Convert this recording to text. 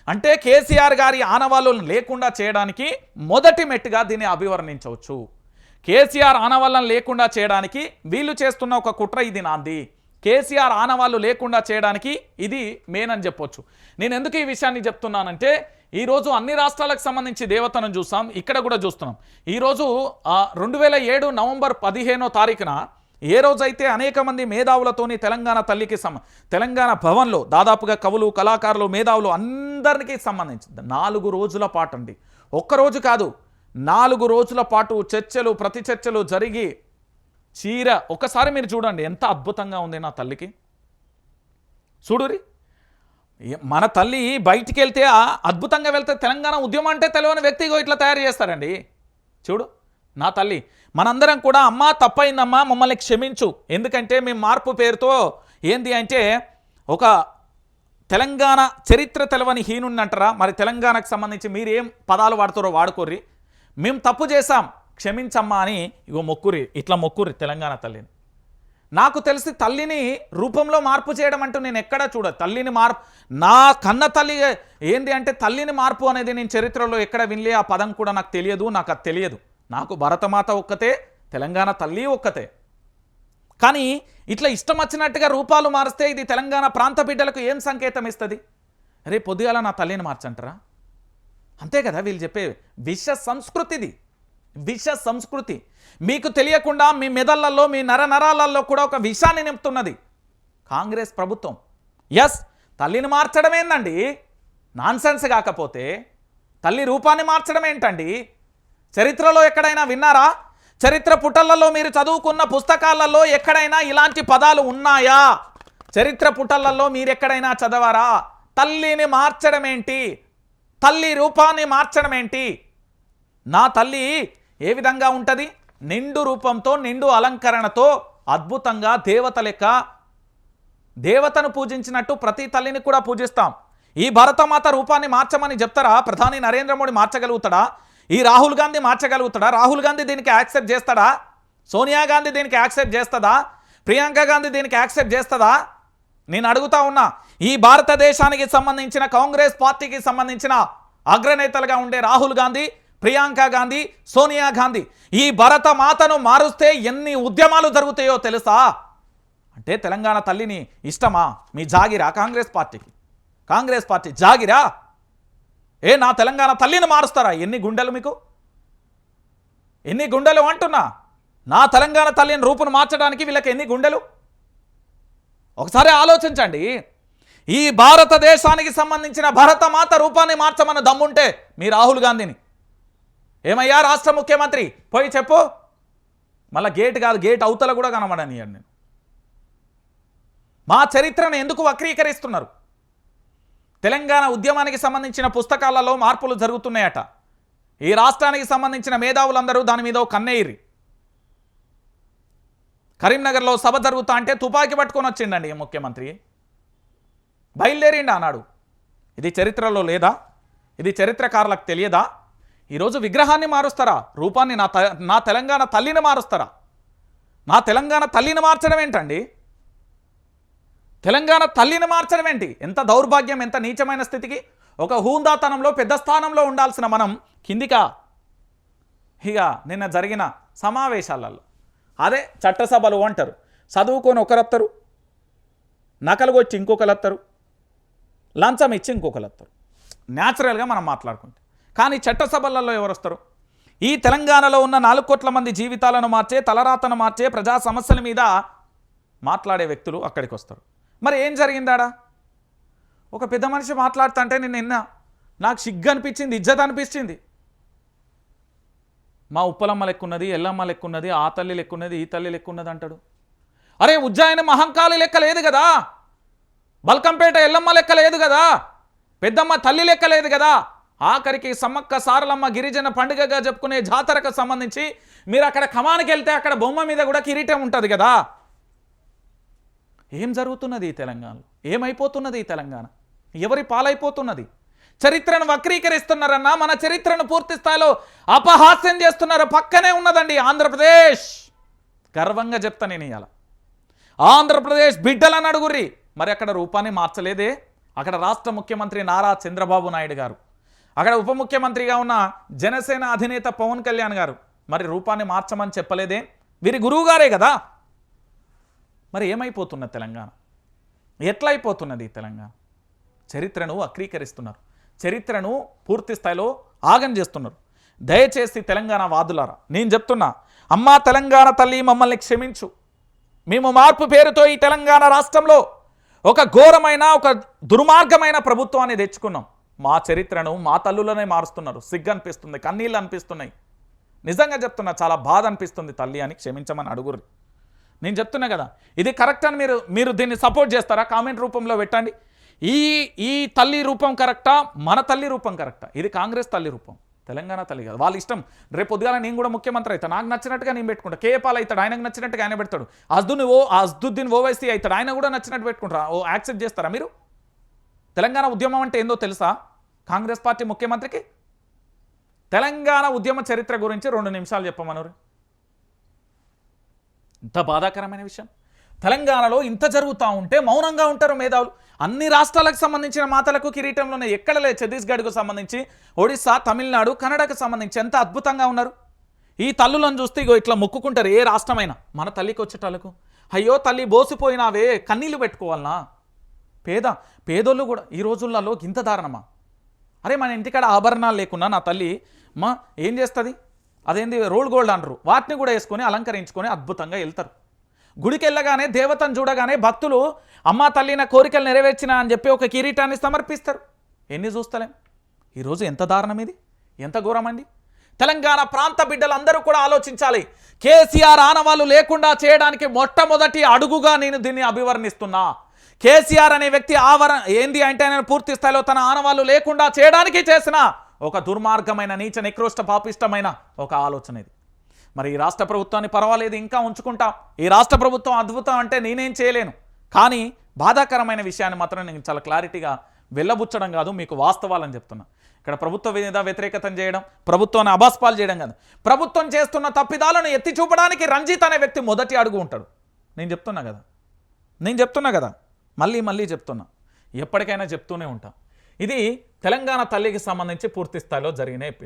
అంటే కేసీఆర్ గారి ఆనవాళ్ళను లేకుండా చేయడానికి మొదటి మెట్టుగా దీన్ని అభివర్ణించవచ్చు. కేసీఆర్ ఆనవాళ్ళను లేకుండా చేయడానికి వీళ్ళు చేస్తున్న ఒక కుట్ర ఇది నాంది. కేసీఆర్ ఆనవాళ్ళు లేకుండా చేయడానికి ఇది మెయిన్ అని చెప్పొచ్చు. నేను ఎందుకు ఈ విషయాన్ని చెప్తున్నానంటే ఈరోజు అన్ని రాష్ట్రాలకు సంబంధించి దేవతను చూస్తాం, ఇక్కడ కూడా చూస్తున్నాం. ఈరోజు 2007 నవంబర్ 15వ తారీఖున ఏ రోజైతే అనేక మంది మేధావులతోని తెలంగాణ తల్లికి తెలంగాణ భవన్లో దాదాపుగా కవులు, కళాకారులు, మేధావులు అందరికీ సంబంధించి 4 రోజుల పాటు అండి, ఒక్కరోజు కాదు 4 రోజుల పాటు చర్చలు, ప్రతి చర్చలు జరిగి చీర ఒకసారి మీరు చూడండి ఎంత అద్భుతంగా ఉంది నా తల్లికి. చూడురి, మన తల్లి బయటికి వెళ్తే అద్భుతంగా వెళ్తే తెలంగాణ ఉద్యమం అంటే తెలియని వ్యక్తిగా ఇట్లా తయారు చేస్తారండి. చూడు నా తల్లి, మనందరం కూడా అమ్మా తప్పైందమ్మా మమ్మల్ని క్షమించు, ఎందుకంటే మేము మార్పు పేరుతో ఏంది అంటే ఒక తెలంగాణ చరిత్ర తెలవని హీనుని అంటారా, మరి తెలంగాణకు సంబంధించి మీరేం పదాలు వాడుతారో వాడుకోర్రి, మేము తప్పు చేశాం క్షమించమ్మా అని ఇగో మొక్కురి, ఇట్లా మొక్కురి తెలంగాణ తల్లిని. నాకు తెలిసి తల్లిని రూపంలో మార్పు చేయడం అంటూ నేను ఎక్కడా చూడదు. తల్లిని మార్పు, నా కన్న తల్లి ఏంది అంటే తల్లిని మార్పు అనేది నేను చరిత్రలో ఎక్కడ వినలే, ఆ పదం కూడా నాకు తెలియదు, నాకు అది తెలియదు. నాకు భరతమాత ఒక్కతే, తెలంగాణ తల్లి ఒక్కతే. కానీ ఇట్లా ఇష్టం వచ్చినట్టుగా రూపాలు మారిస్తే ఇది తెలంగాణ ప్రాంత బిడ్డలకు ఏం సంకేతం ఇస్తుంది? అరే పొద్దుగాల నా తల్లిని మార్చంటారా? అంతే కదా వీళ్ళు చెప్పే విష సంస్కృతిది, విష సంస్కృతి. మీకు తెలియకుండా మీ మెదళ్లలో, మీ నరాలలో కూడా ఒక విషాన్ని నింపుతున్నది కాంగ్రెస్ ప్రభుత్వం. ఎస్, తల్లిని మార్చడం ఏందండి నాన్సెన్స్? కాకపోతే తల్లి రూపాన్ని మార్చడం ఏంటండి? చరిత్రలో ఎక్కడైనా విన్నారా? చరిత్ర పుటలలో మీరు చదువుకున్న పుస్తకాలలో ఎక్కడైనా ఇలాంటి పదాలు ఉన్నాయా? చరిత్ర పుటలలో మీరు ఎక్కడైనా చదవారా? తల్లిని మార్చడం ఏంటి? తల్లి రూపాన్ని మార్చడం ఏంటి? నా తల్లి ఏ విధంగా ఉంటుంది? నిండు రూపంతో, నిండు అలంకరణతో అద్భుతంగా దేవత లెక్క, దేవతను పూజించినట్టు ప్రతి తల్లిని కూడా పూజిస్తాం. ఈ భరతమాత రూపాన్ని మార్చమని చెప్తారా? ప్రధాని నరేంద్ర మోడీ మార్చగలుగుతాడా? ఈ రాహుల్ గాంధీ మార్చగలుగుతాడా? రాహుల్ గాంధీ దీనికి యాక్సెప్ట్ చేస్తాడా? సోనియా గాంధీ దీనికి యాక్సెప్ట్ చేస్తుందా? ప్రియాంక గాంధీ దీనికి యాక్సెప్ట్ చేస్తుందా? నేను అడుగుతా ఉన్నా. ఈ భారతదేశానికి సంబంధించిన కాంగ్రెస్ పార్టీకి సంబంధించిన అగ్రనేతలుగా ఉండే రాహుల్ గాంధీ, ప్రియాంక గాంధీ, సోనియా గాంధీ ఈ భరత మాతను మారుస్తే ఎన్ని ఉద్యమాలు జరుగుతాయో తెలుసా? అంటే తెలంగాణ తల్లిని ఇష్టమా? మీ జాగిరా కాంగ్రెస్ పార్టీకి? కాంగ్రెస్ పార్టీ జాగిరా? నా తెలంగాణ తల్లిని మారుస్తారా? ఎన్ని గుండెలు మీకు, ఎన్ని గుండెలు అంటున్నా. నా తెలంగాణ తల్లిని రూపును మార్చడానికి వీళ్ళకి ఎన్ని గుండెలు? ఒకసారి ఆలోచించండి. ఈ భారతదేశానికి సంబంధించిన భరతమాత రూపాన్ని మార్చమన్న దమ్ముంటే మీ రాహుల్ గాంధీని, ఏమయ్యా రాష్ట్ర ముఖ్యమంత్రి పోయి చెప్పు. మళ్ళీ గేట్ కాదు, గేట్ అవతల కూడా కనబడనియండి. నేను మా చరిత్రను ఎందుకు వక్రీకరిస్తున్నారు? తెలంగాణ ఉద్యమానికి సంబంధించిన పుస్తకాలలో మార్పులు జరుగుతున్నాయట. ఈ రాష్ట్రానికి సంబంధించిన మేధావులందరూ దాని మీద కన్నేయిరి. కరీంనగర్లో సభ జరుగుతా అంటే తుపాకీ పట్టుకొని వచ్చిండండి ఈ ముఖ్యమంత్రి, బయలుదేరిండి అన్నాడు. ఇది చరిత్రలో లేదా? ఇది చరిత్రకారులకు తెలియదా? ఈరోజు విగ్రహాన్ని మారుస్తారా? రూపాన్ని నా తెలంగాణ తల్లిని మారుస్తారా? నా తెలంగాణ తల్లిని మార్చడం ఏంటండి? తెలంగాణ తల్లిని మార్చడం ఏంటి? ఎంత దౌర్భాగ్యం, ఎంత నీచమైన స్థితికి. ఒక హూందాతనంలో పెద్ద స్థానంలో ఉండాల్సిన మనం కిందికా? ఇక నిన్న జరిగిన సమావేశాలలో అదే చట్టసభలు అంటారు, చదువుకొని ఒకరత్తరు, నకలు వచ్చి ఇంకొకరు, లంచం ఇచ్చి ఇంకొకరు. న్యాచురల్గా మనం మాట్లాడుకుంటే. కానీ చట్టసభలలో ఎవరు వస్తారు? ఈ తెలంగాణలో ఉన్న 4 కోట్ల మంది జీవితాలను మార్చే, తలరాతను మార్చే, ప్రజా సమస్యల మీద మాట్లాడే వ్యక్తులు అక్కడికి వస్తారు. మరి ఏం జరిగిందాడా? ఒక పెద్ద మనిషి మాట్లాడుతుంటే నేను నిన్న నాకు సిగ్గు అనిపించింది, ఇజ్జత్ అనిపించింది. మా ఉప్పలమ్మ లెక్కున్నది, ఎల్లమ్మ లెక్కున్నది, ఆ తల్లి లెక్కున్నది, ఈ తల్లి లెక్కున్నది అంటాడు. అరే ఉజ్జాయిని మహంకాళి లెక్క లేదు కదా, బల్కంపేట ఎల్లమ్మ లెక్క లేదు కదా, పెద్దమ్మ తల్లి లెక్క లేదు కదా. ఆఖరికి సమ్మక్క సారలమ్మ గిరిజన పండుగగా చెప్పుకునే జాతరకు సంబంధించి మీరు అక్కడ కమానికి వెళ్తే అక్కడ బొమ్మ మీద కూడా కిరీటం ఉంటుంది కదా. ఏం జరుగుతున్నది ఈ తెలంగాణలో? ఏమైపోతున్నది ఈ తెలంగాణ? ఎవరి పాలైపోతున్నది? చరిత్రను వక్రీకరిస్తున్నారన్నా, మన చరిత్రను పూర్తి స్థాయిలో అపహాస్యం చేస్తున్నారు. పక్కనే ఉన్నదండి ఆంధ్రప్రదేశ్. గర్వంగా చెప్తా నేను ఇవాళ. ఆంధ్రప్రదేశ్ బిడ్డలను అడుగుర్రి, మరి అక్కడ రూపాన్ని మార్చలేదే. అక్కడ రాష్ట్ర ముఖ్యమంత్రి నారా చంద్రబాబు నాయుడు గారు, అక్కడ ఉప ముఖ్యమంత్రిగా ఉన్న జనసేన అధినేత పవన్ కళ్యాణ్ గారు మరి రూపాన్ని మార్చమని చెప్పలేదే? వీరి గురువు గారే కదా. మరి ఏమైపోతున్నది తెలంగాణ? ఎట్లా అయిపోతున్నది తెలంగాణ? చరిత్రను వక్రీకరిస్తున్నారు, చరిత్రను పూర్తి స్థాయిలో ఆగం చేస్తున్నారు. దయచేసి తెలంగాణ వాదులారా నేను చెప్తున్నా, అమ్మా తెలంగాణ తల్లి మమ్మల్ని క్షమించు. మేము మార్పు పేరుతో ఈ తెలంగాణ రాష్ట్రంలో ఒక ఘోరమైన ఒక దుర్మార్గమైన ప్రభుత్వాన్ని తెచ్చుకున్నాం. మా చరిత్రను మా తల్లులనే మారుస్తున్నారు. సిగ్గు అనిపిస్తుంది, కన్నీళ్ళు అనిపిస్తున్నాయి. నిజంగా చెప్తున్నా, చాలా బాధ అనిపిస్తుంది తల్లి అని క్షమించమని అడుగురు. నేను చెప్తున్నా కదా, ఇది కరెక్ట్ అని మీరు దీన్ని సపోర్ట్ చేస్తారా? కామెంట్ రూపంలో పెట్టండి. ఈ తల్లి రూపం కరెక్టా, మన తల్లి రూపం కరెక్టా? ఇది కాంగ్రెస్ తల్లి రూపం, తెలంగాణ తల్లి కాదు. వాళ్ళ ఇష్టం. రేపు పొద్దుగాల నేను కూడా ముఖ్యమంత్రి అవుతాను, నాకు నచ్చినట్టుగా నేను పెట్టుకుంటా. కేపాల్ అవుతాడు, ఆయనకు నచ్చినట్టుగా ఆయన పెడతాడు. అజ్దుద్దీన్ ఓవైసీ అవుతాడు, ఆయన కూడా నచ్చినట్టు పెట్టుకుంటారా? యాక్సెప్ట్ చేస్తారా మీరు? తెలంగాణ ఉద్యమం అంటే ఏందో తెలుసా కాంగ్రెస్ పార్టీ ముఖ్యమంత్రికి? తెలంగాణ ఉద్యమ చరిత్ర గురించి 2 నిమిషాలు చెప్పమన్నారు. ఇంత బాధాకరమైన విషయం. తెలంగాణలో ఇంత జరుగుతూ ఉంటే మౌనంగా ఉంటారు మేధావులు. అన్ని రాష్ట్రాలకు సంబంధించిన మాటలకు కిరీటంలోనే ఎక్కడలే. ఛత్తీస్గఢ్కు సంబంధించి, ఒడిస్సా, తమిళనాడు, కన్నడకు సంబంధించి ఎంత అద్భుతంగా ఉన్నారు. ఈ తల్లులను చూస్తే ఇగో ఇట్లా మొక్కుకుంటారు ఏ రాష్ట్రమైనా. మన తల్లికి వచ్చేటాలకు అయ్యో తల్లి బోసిపోయినావే కన్నీళ్ళు పెట్టుకోవాలనా? పేదోళ్ళు కూడా ఈ రోజులలో ఇంత దారుణమా? అరే మన ఇంటికాడ ఆభరణాలు లేకున్నా నా తల్లి మా ఏం చేస్తుంది? అదేంది రోల్ గోల్డ్ అంటారు, వాటిని కూడా వేసుకొని అలంకరించుకొని అద్భుతంగా వెళ్తారు. గుడికి వెళ్ళగానే దేవతను చూడగానే భక్తులు అమ్మా తల్లి నా కోరికలు నెరవేర్చినా అని చెప్పి ఒక కిరీటాన్ని సమర్పిస్తారు. ఎన్ని చూస్తలేం? ఈరోజు ఎంత దారుణం ఇది, ఎంత ఘోరమండి. తెలంగాణ ప్రాంత బిడ్డలందరూ కూడా ఆలోచించాలి. కేసీఆర్ ఆనవాళ్ళు లేకుండా చేయడానికి మొట్టమొదటి అడుగుగా నేను దీన్ని అభివర్ణిస్తున్నా. కేసీఆర్ అనే వ్యక్తి ఏంది అంటే ఆయన పూర్తి స్థాయిలో తన ఆనవాళ్ళు లేకుండా చేయడానికి చేసిన ఒక దుర్మార్గమైన నీచ నికృష్ట పాపిష్టమైన ఒక ఆలోచన ఇది. మరి ఈ రాష్ట్ర ప్రభుత్వాన్ని పర్వాలేదు ఇంకా ఉంచుకుంటాం, ఈ రాష్ట్ర ప్రభుత్వం అద్భుతం అంటే నేనేం చేయలేను. కానీ బాధాకరమైన విషయాన్ని మాత్రం నేను చాలా క్లారిటీగా వెళ్ళబుచ్చడం కాదు, మీకు వాస్తవాలని చెప్తున్నా. ఇక్కడ ప్రభుత్వ మీద వ్యతిరేకతం చేయడం, ప్రభుత్వాన్ని అబాస్పాలు చేయడం కాదు, ప్రభుత్వం చేస్తున్న తప్పిదాలను ఎత్తి చూపడానికి రంజిత్ అనే వ్యక్తి మొదటి అడుగు ఉంటాడు. నేను చెప్తున్నా కదా మళ్ళీ చెప్తున్నా, ఎప్పటికైనా చెప్తూనే ఉంటా. ఇది తెలంగాణ తల్లికి సంబంధించి పూర్తి స్థాయిలో జరిగిన ఎపిసోడ్.